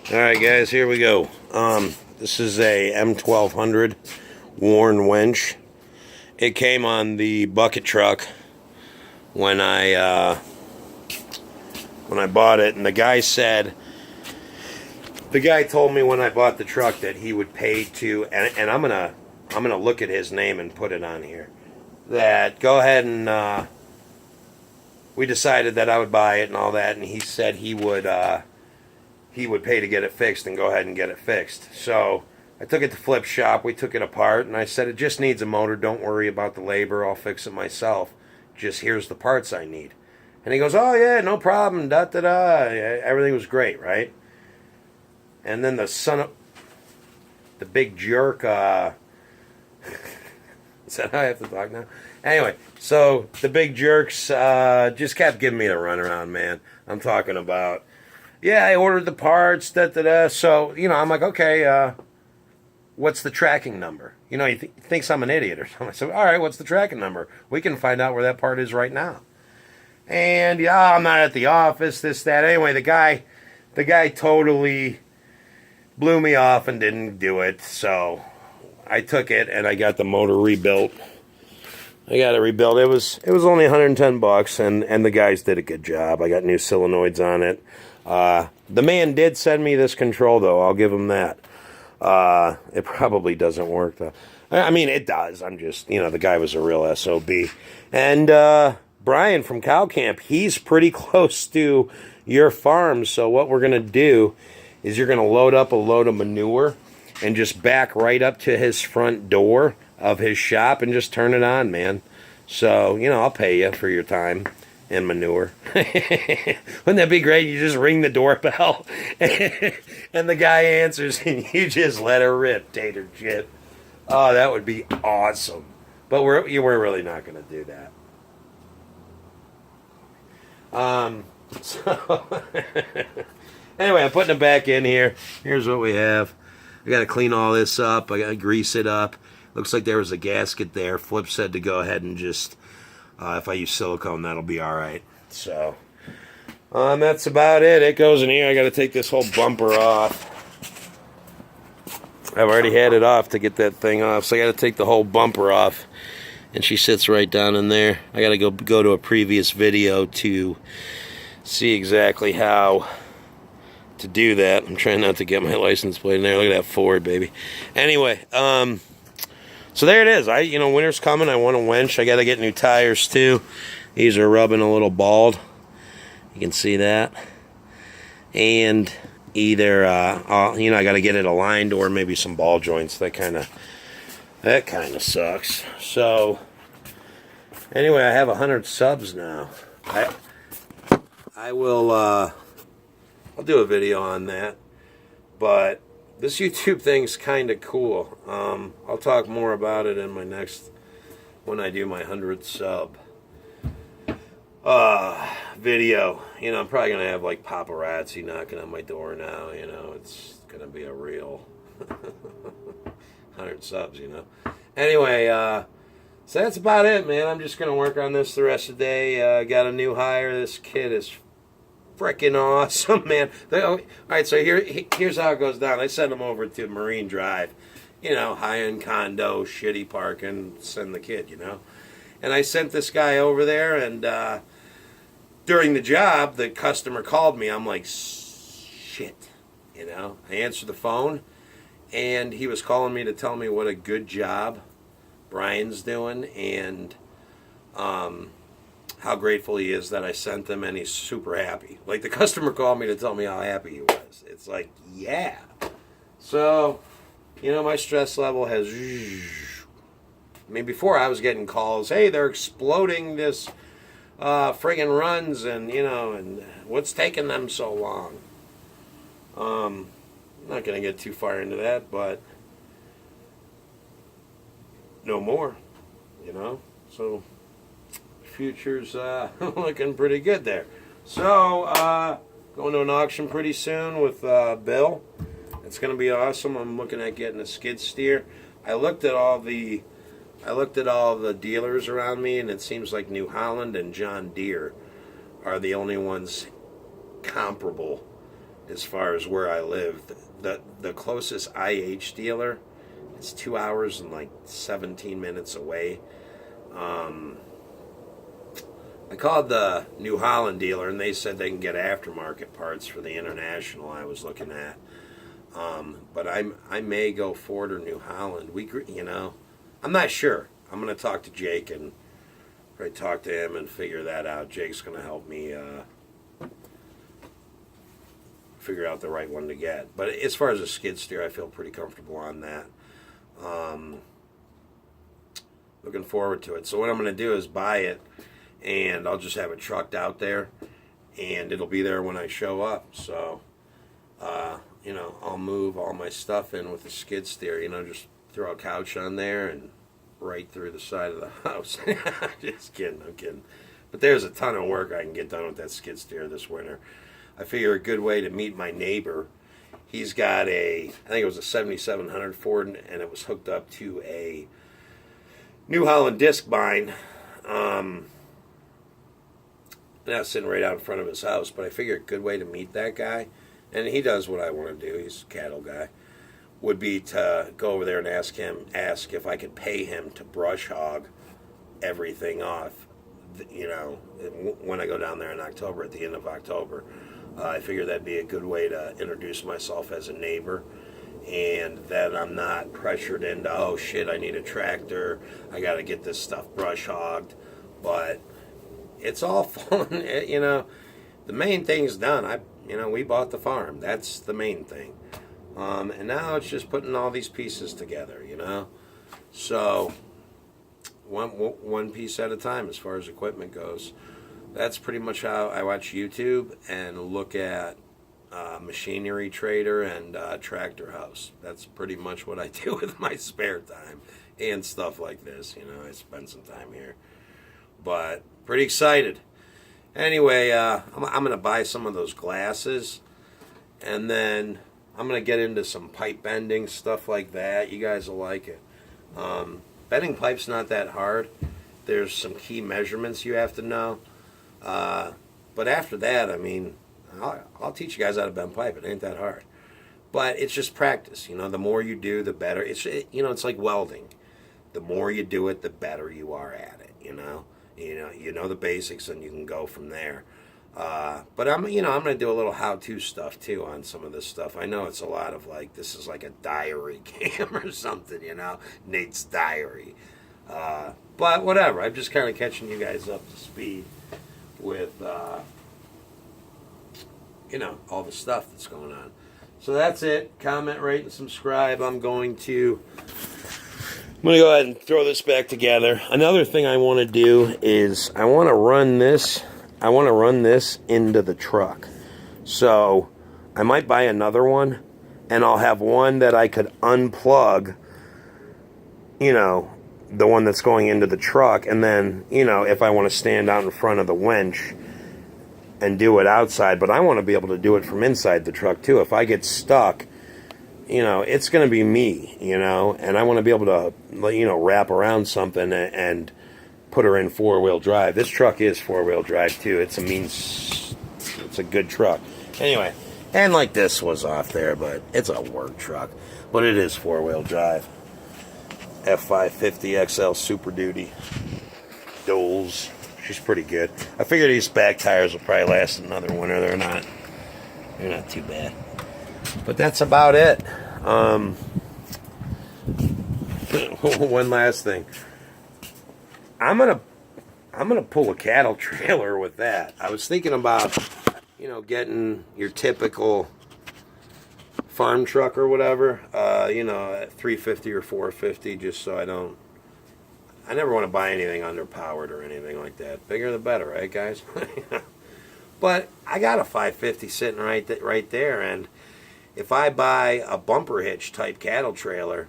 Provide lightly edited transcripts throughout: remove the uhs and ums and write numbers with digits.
Alright guys, here we go. This is a M1200 worn winch. It came on the bucket truck when I bought it, and the guy told me when I bought the truck that he would pay to, and I'm gonna look at his name and put it on here, that go ahead and we decided that I would buy it and all that, and he said he would pay to get it fixed and go ahead and get it fixed. So I took it to Flip Shop. We took it apart, and I said, it just needs a motor. Don't worry about the labor. I'll fix it myself. Just here's the parts I need. And he goes, oh, yeah, no problem. Da-da-da. Everything was great, right? And then the big jerk, is that how I have to talk now? Anyway, so the big jerks just kept giving me the runaround, man. I'm talking about, yeah, I ordered the parts, da-da-da. So, I'm like, okay, what's the tracking number? He thinks I'm an idiot or something. I said, all right, what's the tracking number? We can find out where that part is right now. And, yeah, I'm not at the office, this, that. Anyway, the guy totally blew me off and didn't do it. So I took it and I got the motor rebuilt. I got it rebuilt. It was only $110, and the guys did a good job. I got new solenoids on it. The man did send me this control, though. I'll give him that. It probably doesn't work, though. I mean, it does. I'm just, the guy was a real SOB. And Brian from Cow Camp, he's pretty close to your farm. So what we're going to do is you're going to load up a load of manure and just back right up to his front door of his shop and just turn it on, man. So, I'll pay you for your time and manure. Wouldn't that be great? You just ring the doorbell and the guy answers and you just let her rip, tater chip. Oh, that would be awesome. But we're really not going to do that. So anyway, I'm putting it back in here. Here's what we have. I got to clean all this up. I got to grease it up. Looks like there was a gasket there. Flip said to go ahead and just, if I use silicone, that'll be all right. So, that's about it. It goes in here. I got to take this whole bumper off. I've already had it off to get that thing off, so I got to take the whole bumper off. And she sits right down in there. I got to go to a previous video to see exactly how to do that. I'm trying not to get my license plate in there. Look at that Ford, baby. Anyway, so there it is. Winter's coming. I want a winch. I got to get new tires too. These are rubbing a little bald. You can see that. And either I got to get it aligned or maybe some ball joints. That kind of sucks. So anyway, I have 100 subs now. I will I'll do a video on that. But this YouTube thing's kind of cool. I'll talk more about it in my next, when I do my 100 sub video. I'm probably going to have like paparazzi knocking on my door now. It's going to be a real 100 subs, Anyway, so that's about it, man. I'm just going to work on this the rest of the day. Got a new hire. This kid is freaking awesome, man. All right, so here's how it goes down. I send him over to Marine Drive, high-end condo, shitty parking, send the kid, And I sent this guy over there, and during the job, the customer called me. I'm like, shit, I answered the phone, and he was calling me to tell me what a good job Brian's doing, and how grateful he is that I sent him, and he's super happy. Like, the customer called me to tell me how happy he was. It's like, yeah. So, my stress level has... before I was getting calls, hey, they're exploding this friggin' runs, and, and what's taking them so long? I'm not going to get too far into that, but no more, So... future's looking pretty good there. So going to an auction pretty soon with Bill. It's going to be awesome. I'm looking at getting a skid steer. I looked at all the dealers around me, and it seems like New Holland and John Deere are the only ones comparable as far as where I live. The closest IH dealer is 2 hours and like 17 minutes away. I called the New Holland dealer, and they said they can get aftermarket parts for the International I was looking at. But I may go Ford or New Holland. I'm not sure. I'm going to talk to Jake and probably talk to him and figure that out. Jake's going to help me figure out the right one to get. But as far as a skid steer, I feel pretty comfortable on that. Looking forward to it. So what I'm going to do is buy it, and I'll just have it trucked out there, and it'll be there when I show up. So, I'll move all my stuff in with the skid steer. Just throw a couch on there and right through the side of the house. Just kidding, I'm kidding. But there's a ton of work I can get done with that skid steer this winter. I figure a good way to meet my neighbor. He's got I think it was a 7700 Ford, and it was hooked up to a New Holland disc bind. That's sitting right out in front of his house. But I figured a good way to meet that guy, and he does what I want to do, he's a cattle guy, would be to go over there and ask if I could pay him to brush hog everything off, when I go down there in October, at the end of October. I figured that'd be a good way to introduce myself as a neighbor, and that I'm not pressured into, oh shit, I need a tractor, I got to get this stuff brush hogged. But it's all fun, The main thing's done. We bought the farm. That's the main thing. And now it's just putting all these pieces together, So one piece at a time as far as equipment goes. That's pretty much how I watch YouTube and look at Machinery Trader and Tractor House. That's pretty much what I do with my spare time and stuff like this. I spend some time here. But pretty excited. Anyway, I'm going to buy some of those glasses, and then I'm going to get into some pipe bending, stuff like that. You guys will like it. Bending pipe's not that hard. There's some key measurements you have to know. But after that, I'll teach you guys how to bend pipe. It ain't that hard. But it's just practice. The more you do, the better. It's like welding. The more you do it, the better you are at it, You know the basics, and you can go from there. But I'm going to do a little how-to stuff too on some of this stuff. I know it's a lot of this is like a diary cam or something, Nate's diary. But whatever. I'm just kind of catching you guys up to speed with, all the stuff that's going on. So that's it. Comment, rate, and subscribe. I'm going to go ahead and throw this back together. Another thing I want to do is I want to run this into the truck. So I might buy another one, and I'll have one that I could unplug, the one that's going into the truck, and then, if I want to stand out in front of the winch and do it outside, but I want to be able to do it from inside the truck too. If I get stuck, it's going to be me, and I want to be able to, wrap around something and put her in four-wheel drive. This truck is four-wheel drive too. It's a good truck. Anyway, and like this was off there, but it's a work truck, but it is four-wheel drive. F550 XL Super Duty. Doles. She's pretty good. I figure these back tires will probably last another winter. They're not too bad. But that's about it. One last thing. I'm gonna pull a cattle trailer with that. I was thinking about, getting your typical farm truck or whatever, at 350 or 450, just so I never want to buy anything underpowered or anything like that. Bigger the better, right, guys? But I got a 550 sitting right there, and if I buy a bumper hitch type cattle trailer,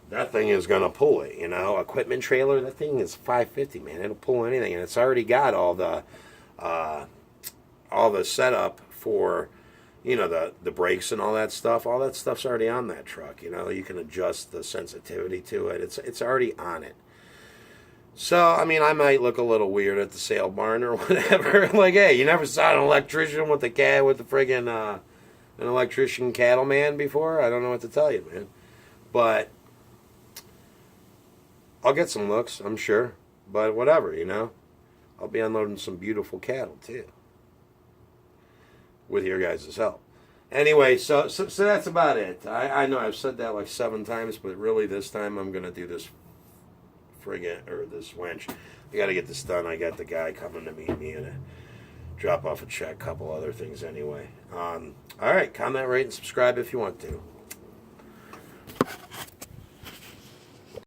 that thing is going to pull it, Equipment trailer, that thing is 550, man. It'll pull anything, and it's already got all the setup for, the brakes and all that stuff. All that stuff's already on that truck, You can adjust the sensitivity to it. It's already on it. So, I might look a little weird at the sale barn or whatever. Like, hey, you never saw an electrician with the friggin', an electrician cattleman before. I don't know what to tell you, man. But I'll get some looks, I'm sure. But whatever, you know. I'll be unloading some beautiful cattle, too. With your guys' help. Anyway, so that's about it. I know I've said that like 7 times, but really this time I'm going to do this this winch. I got to get this done. I got the guy coming to meet me and drop off a check, couple other things anyway. All right, comment, rate, and subscribe if you want to.